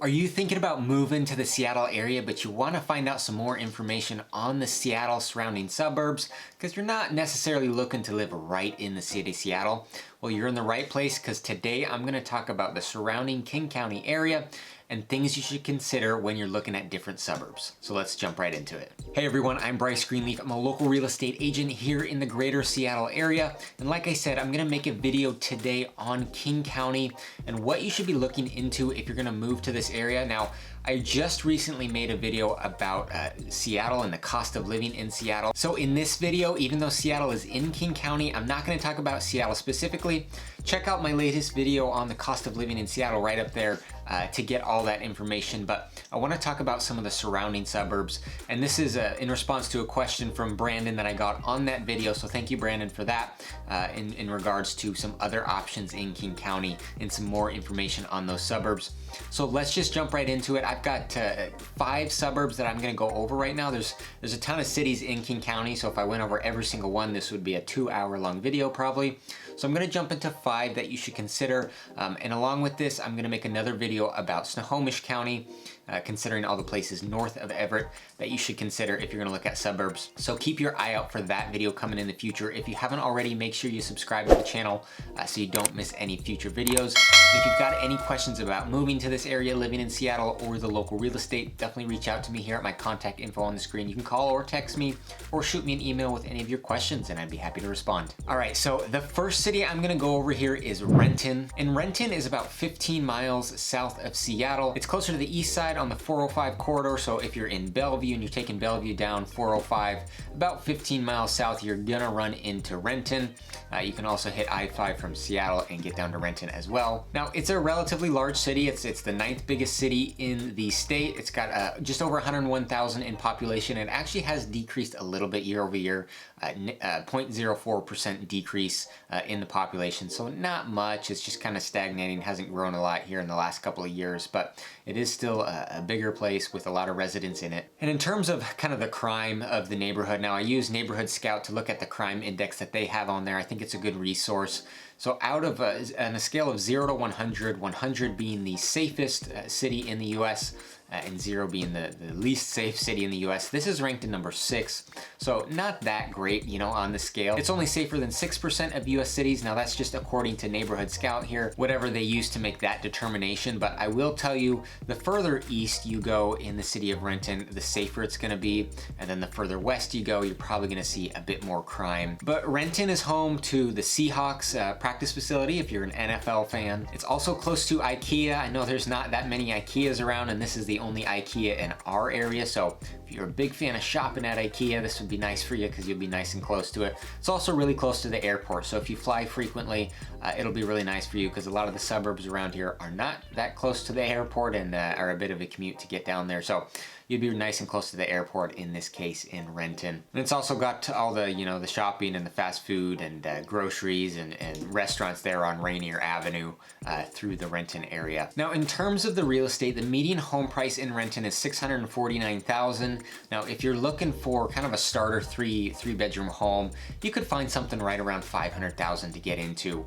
Are you thinking about moving to the Seattle area, but you want to find out some more information on the Seattle surrounding suburbs because you're not necessarily looking to live right in the city of Seattle? Well, you're in the right place because today I'm going to talk about the surrounding King County area and things you should consider when you're looking at different suburbs. So let's jump right into it. Hey everyone, I'm Bryce Greenleaf. I'm a local real estate agent here in the greater Seattle area. And like I said, I'm gonna make a video today on King County and what you should be looking into if you're gonna move to this area. Now, I just recently made a video about Seattle and the cost of living in Seattle. So in this video, even though Seattle is in King County, I'm not gonna talk about Seattle specifically. Check out my latest video on the cost of living in Seattle right up there to get all that information. But I wanna talk about some of the surrounding suburbs. And this is in response to a question from Brandon that I got on that video. So thank you, Brandon, for that in regards to some other options in King County and some more information on those suburbs. So let's just jump right into it. I've got 5 suburbs that I'm gonna go over right now. There's a ton of cities in King County, so if I went over every single one, this would be a 2-hour long video probably. So I'm gonna jump into 5 that you should consider. And along with this, I'm gonna make another video about Snohomish County, considering all the places north of Everett that you should consider if you're gonna look at suburbs. So keep your eye out for that video coming in the future. If you haven't already, make sure you subscribe to the channel so you don't miss any future videos. If you've got any questions about moving to this area, living in Seattle, or the local real estate, definitely reach out to me here at my contact info on the screen. You can call or text me or shoot me an email with any of your questions and I'd be happy to respond. All right, so the first city I'm gonna go over here is Renton. And Renton is about 15 miles south of Seattle. It's closer to the east side on the 405 corridor. So if you're in Bellevue and you're taking Bellevue down 405, about 15 miles south, you're gonna run into Renton. You can also hit I-5 from Seattle and get down to Renton as well. Now, it's a relatively large city. It's the 9th biggest city in the state. It's got just over 101,000 in population. It actually has decreased a little bit year over year, 0.04% decrease in the population. So not much, it's just kind of stagnating, hasn't grown a lot here in the last couple of years, but it is still a bigger place with a lot of residents in it. And in terms of kind of the crime of the neighborhood, now I use Neighborhood Scout to look at the crime index that they have on there. I think it's a good resource. So out of on a scale of 0 to 100, 100 being the safest city in the US, and 0 being the least safe city in the US. This is ranked in number 6, so not that great, you know, on the scale. It's only safer than 6% of US cities. Now that's just according to Neighborhood Scout here, whatever they use to make that determination. But I will tell you, the further east you go in the city of Renton, the safer it's gonna be. And then the further west you go, you're probably gonna see a bit more crime. But Renton is home to the Seahawks practice facility if you're an NFL fan. It's also close to IKEA. I know there's not that many IKEAs around, and this is the only IKEA in our area. So if you're a big fan of shopping at IKEA, this would be nice for you because you'll be nice and close to it. It's also really close to the airport. So if you fly frequently, it'll be really nice for you because a lot of the suburbs around here are not that close to the airport and are a bit of a commute to get down there. So you'd be nice and close to the airport in this case in Renton. And it's also got all the, you know, the shopping and the fast food and groceries and restaurants there on Rainier Avenue through the Renton area. Now, in terms of the real estate, the median home price in Renton is $649,000. Now, if you're looking for kind of a starter three-bedroom home, you could find something right around $500,000 to get into.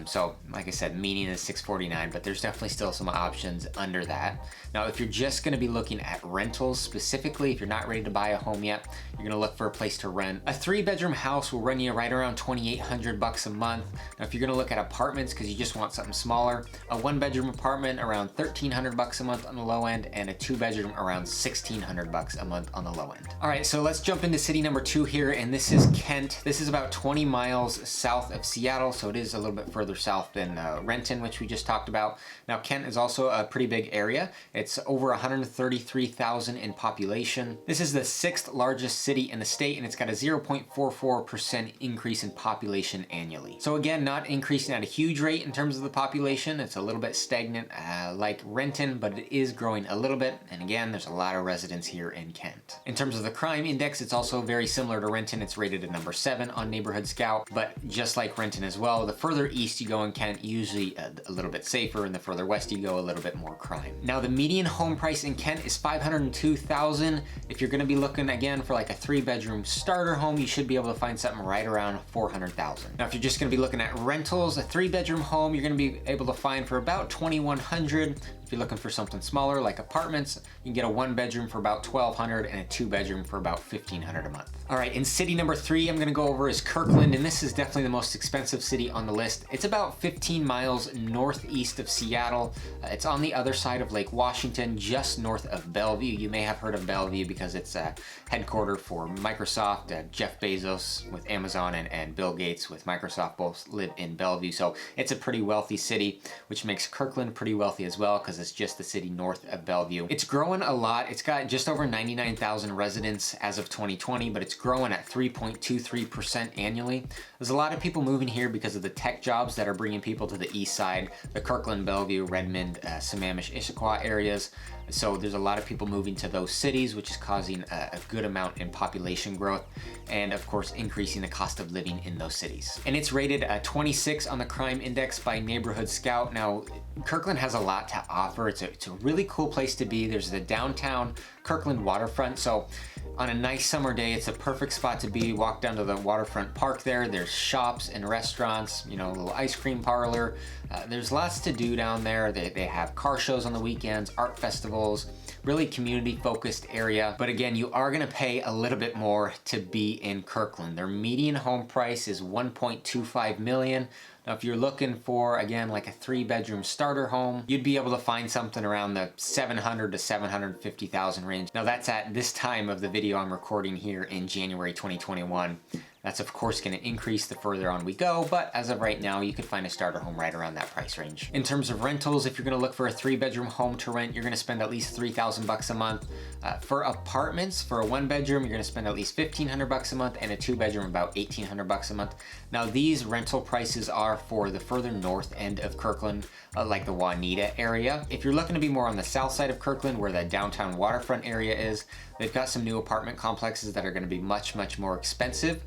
So, like I said, median is $649,000, but there's definitely still some options under that. Now, if you're just going to be looking at rentals specifically, if you're not ready to buy a home yet, you're going to look for a place to rent. A 3-bedroom house will run you right around $2,800 a month. Now, if you're going to look at apartments because you just want something smaller, a 1-bedroom apartment around $1,300 a month on the low end, and a 2-bedroom around $1,600 a month on the low end. All right, so let's jump into city number 2 here, and this is Kent. This is about 20 miles south of Seattle, so it is a little bit further south than Renton, which we just talked about. Now, Kent is also a pretty big area. It's over 133,000 in population. This is the 6th largest city in the state, and it's got a 0.44% increase in population annually. So again, not increasing at a huge rate in terms of the population. It's a little bit stagnant like Renton, but it is growing a little bit. And again, there's a lot of residents here in Kent. In terms of the crime index, it's also very similar to Renton. It's rated at number 7 on Neighborhood Scout, but just like Renton as well, the further east you go in Kent, usually a little bit safer, and the further west you go, a little bit more crime. Now, the median home price in Kent is $502,000. If you're gonna be looking again for like a 3-bedroom starter home, you should be able to find something right around $400,000. Now, if you're just gonna be looking at rentals, a 3-bedroom home, you're gonna be able to find for about $2,100. If you're looking for something smaller like apartments, you can get a 1-bedroom for about $1,200 and a 2-bedroom for about $1,500 a month. All right, in city number 3 I'm gonna go over is Kirkland, and this is definitely the most expensive city on the list. It's about 15 miles northeast of Seattle. It's on the other side of Lake Washington, just north of Bellevue. You may have heard of Bellevue because it's a headquarter for Microsoft. Jeff Bezos with Amazon and Bill Gates with Microsoft both live in Bellevue. So it's a pretty wealthy city, which makes Kirkland pretty wealthy as well because it's just the city north of Bellevue. It's growing a lot. It's got just over 99,000 residents as of 2020, but it's growing at 3.23% annually. There's a lot of people moving here because of the tech jobs that are bringing people to the east side, the Kirkland, Bellevue, Redmond, Sammamish, Issaquah areas. So there's a lot of people moving to those cities, which is causing a good amount in population growth and of course increasing the cost of living in those cities. And it's rated 26 on the crime index by Neighborhood Scout. Now, Kirkland has a lot to offer. It's a really cool place to be. There's the downtown Kirkland waterfront. So on a nice summer day, it's a perfect spot to be. Walk down to the waterfront park there. There's shops and restaurants, you know, a little ice cream parlor. There's lots to do down there. They have car shows on the weekends, art festivals, really community focused area. But again, you are gonna pay a little bit more to be in Kirkland. Their median home price is $1.25 million. Now, if you're looking for, again, like a 3-bedroom starter home, you'd be able to find something around the $700,000 to $750,000 range. Now, that's at this time of the video I'm recording here in January 2021. That's of course going to increase the further on we go, but as of right now, you could find a starter home right around that price range. In terms of rentals, if you're going to look for a 3-bedroom home to rent, you're going to spend at least $3,000 a month. For apartments, for a 1-bedroom, you're going to spend at least $1,500 a month, and a 2-bedroom about $1,800 a month. Now, these rental prices are for the further north end of Kirkland, like the Juanita area. If you're looking to be more on the south side of Kirkland, where the downtown waterfront area is, they've got some new apartment complexes that are going to be much, much more expensive.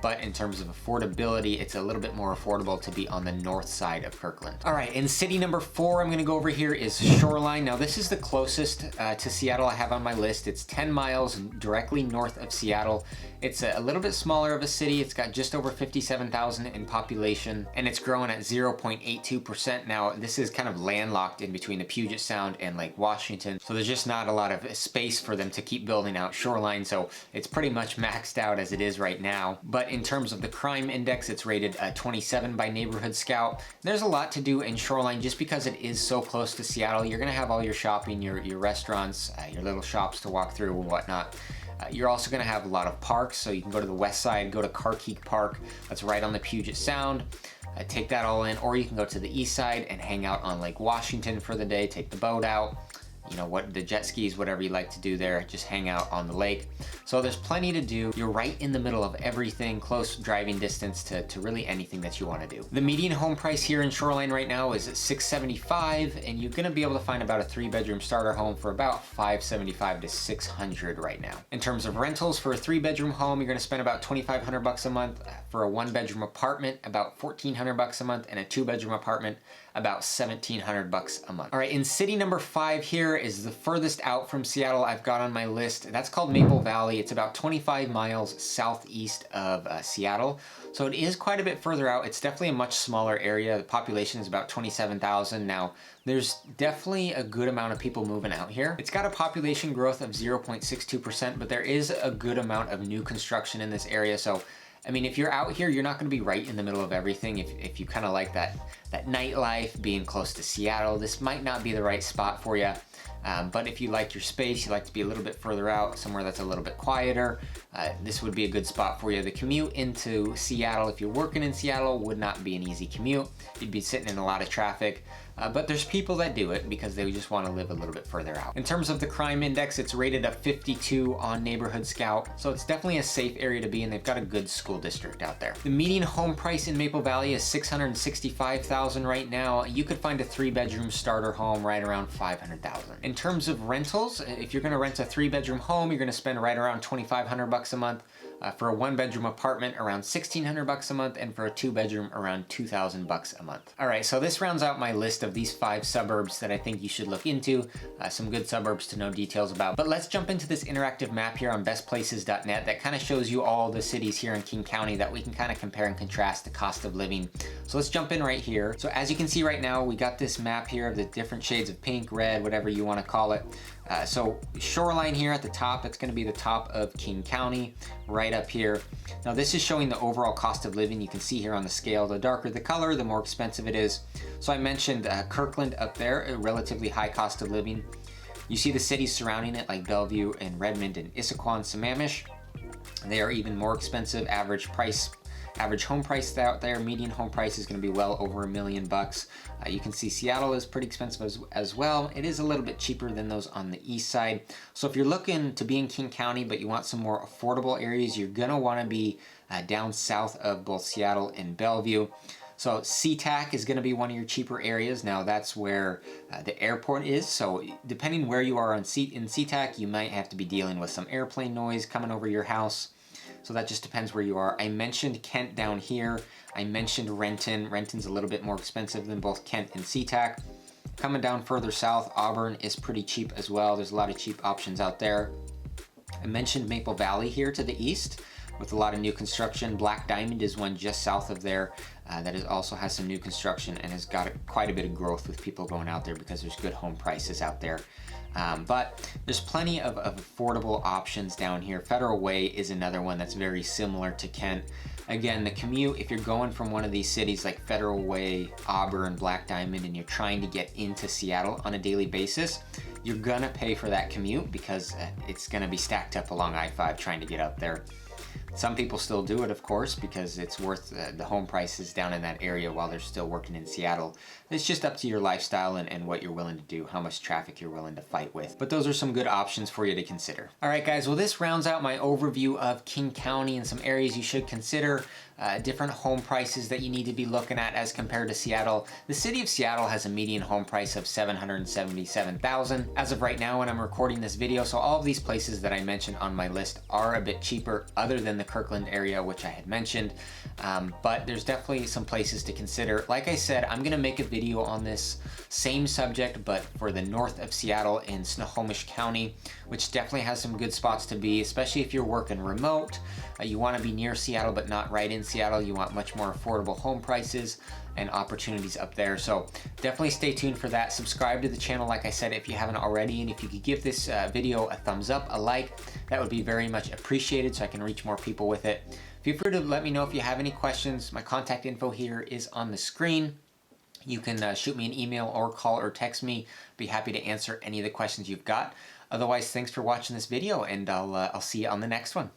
But in terms of affordability, it's a little bit more affordable to be on the north side of Kirkland. All right, in city number 4, I'm gonna go over here is Shoreline. Now, this is the closest to Seattle I have on my list. It's 10 miles directly north of Seattle. It's a little bit smaller of a city. It's got just over 57,000 in population, and it's growing at 0.82%. Now, this is kind of landlocked in between the Puget Sound and Lake Washington, so there's just not a lot of space for them to keep building out Shoreline, so it's pretty much maxed out as it is right now. But in terms of the crime index, it's rated 27 by Neighborhood Scout. There's a lot to do in Shoreline just because it is so close to Seattle. You're gonna have all your shopping, your restaurants, your little shops to walk through and whatnot. You're also gonna have a lot of parks, so you can go to the west side, go to Carkeek Park, that's right on the Puget Sound. Take that all in, or you can go to the east side and hang out on Lake Washington for the day, take the boat out. You know what, the jet skis, whatever you like to do there, just hang out on the lake. So there's plenty to do. You're right in the middle of everything, close driving distance to really anything that you want to do. The median home price here in Shoreline right now is $675, and you're going to be able to find about a 3-bedroom starter home for about $575 to $600 right now. In terms of rentals, for a 3-bedroom home, you're going to spend about $2,500 a month. For a 1-bedroom apartment, about $1,400 a month, and a 2-bedroom apartment, about $1,700 a month. All right, in city number 5 here is the furthest out from Seattle I've got on my list. That's called Maple Valley. It's about 25 miles southeast of Seattle. So it is quite a bit further out. It's definitely a much smaller area. The population is about 27,000. Now, there's definitely a good amount of people moving out here. It's got a population growth of 0.62%, but there is a good amount of new construction in this area. So I mean, if you're out here, you're not going to be right in the middle of everything. If you kind of like that nightlife, being close to Seattle, this might not be the right spot for you. But if you like your space, you like to be a little bit further out, somewhere that's a little bit quieter, this would be a good spot for you. The commute into Seattle, if you're working in Seattle, would not be an easy commute. You'd be sitting in a lot of traffic. But there's people that do it because they just want to live a little bit further out. In terms of the crime index, it's rated a 52 on Neighborhood Scout, so it's definitely a safe area to be, and they've got a good school district out there. The median home price in Maple Valley is $665,000 right now. You could find a 3-bedroom starter home right around $500,000. In terms of rentals, if you're going to rent a 3-bedroom home, you're going to spend right around $2,500 a month. For a 1-bedroom apartment, around $1,600 a month, and for a 2-bedroom, around $2,000 a month. All right, so this rounds out my list of these 5 suburbs that I think you should look into. Some good suburbs to know details about. But let's jump into this interactive map here on bestplaces.net that kind of shows you all the cities here in King County that we can kind of compare and contrast the cost of living. So let's jump in right here. here. So as you can see right now, we got this map here of the different shades of pink, red, whatever you want to call it. So Shoreline here at the top, it's going to be the top of King County, right up here. Now this is showing the overall cost of living. You can see here on the scale, the darker the color, the more expensive it is. So I mentioned Kirkland up there, a relatively high cost of living. You see the cities surrounding it like Bellevue and Redmond and Issaquah and Sammamish. They are even more expensive. Average home price out there, median home price is going to be well over $1 million. You can see Seattle is pretty expensive as well. It is a little bit cheaper than those on the east side. So if you're looking to be in King County, but you want some more affordable areas, you're going to want to be down south of both Seattle and Bellevue. So SeaTac is going to be one of your cheaper areas. Now that's where the airport is. So depending where you are in SeaTac, you might have to be dealing with some airplane noise coming over your house. So that just depends where you are. I mentioned Kent down here. I mentioned Renton. Renton's a little bit more expensive than both Kent and SeaTac. Coming down further south, Auburn is pretty cheap as well. There's a lot of cheap options out there. I mentioned Maple Valley here to the east with a lot of new construction. Black Diamond is one just south of there that also has some new construction and has got quite a bit of growth with people going out there because there's good home prices out there. But there's plenty of affordable options down here. Federal Way is another one that's very similar to Kent. Again, the commute, if you're going from one of these cities like Federal Way, Auburn, Black Diamond, and you're trying to get into Seattle on a daily basis, you're gonna pay for that commute because it's gonna be stacked up along I-5 trying to get up there. Some people still do it, of course, because it's worth the home prices down in that area while they're still working in Seattle. It's just up to your lifestyle and what you're willing to do, how much traffic you're willing to fight with. But those are some good options for you to consider. All right, guys, well, this rounds out my overview of King County and some areas you should consider. Different home prices that you need to be looking at as compared to Seattle. The city of Seattle has a median home price of $777,000 as of right now when I'm recording this video. So all of these places that I mentioned on my list are a bit cheaper other than the Kirkland area, which I had mentioned. But there's definitely some places to consider. Like I said, I'm gonna make a video on this same subject, but for the north of Seattle in Snohomish County, which definitely has some good spots to be, especially if you're working remote. You wanna be near Seattle, but not right in Seattle. You want much more affordable home prices and opportunities up there. So definitely stay tuned for that. Subscribe to the channel, like I said, if you haven't already. And if you could give this video a thumbs up, a like, that would be very much appreciated so I can reach more people with it. Feel free to let me know if you have any questions. My contact info here is on the screen. You can shoot me an email or call or text me. Be happy to answer any of the questions you've got. Otherwise, thanks for watching this video, and I'll see you on the next one.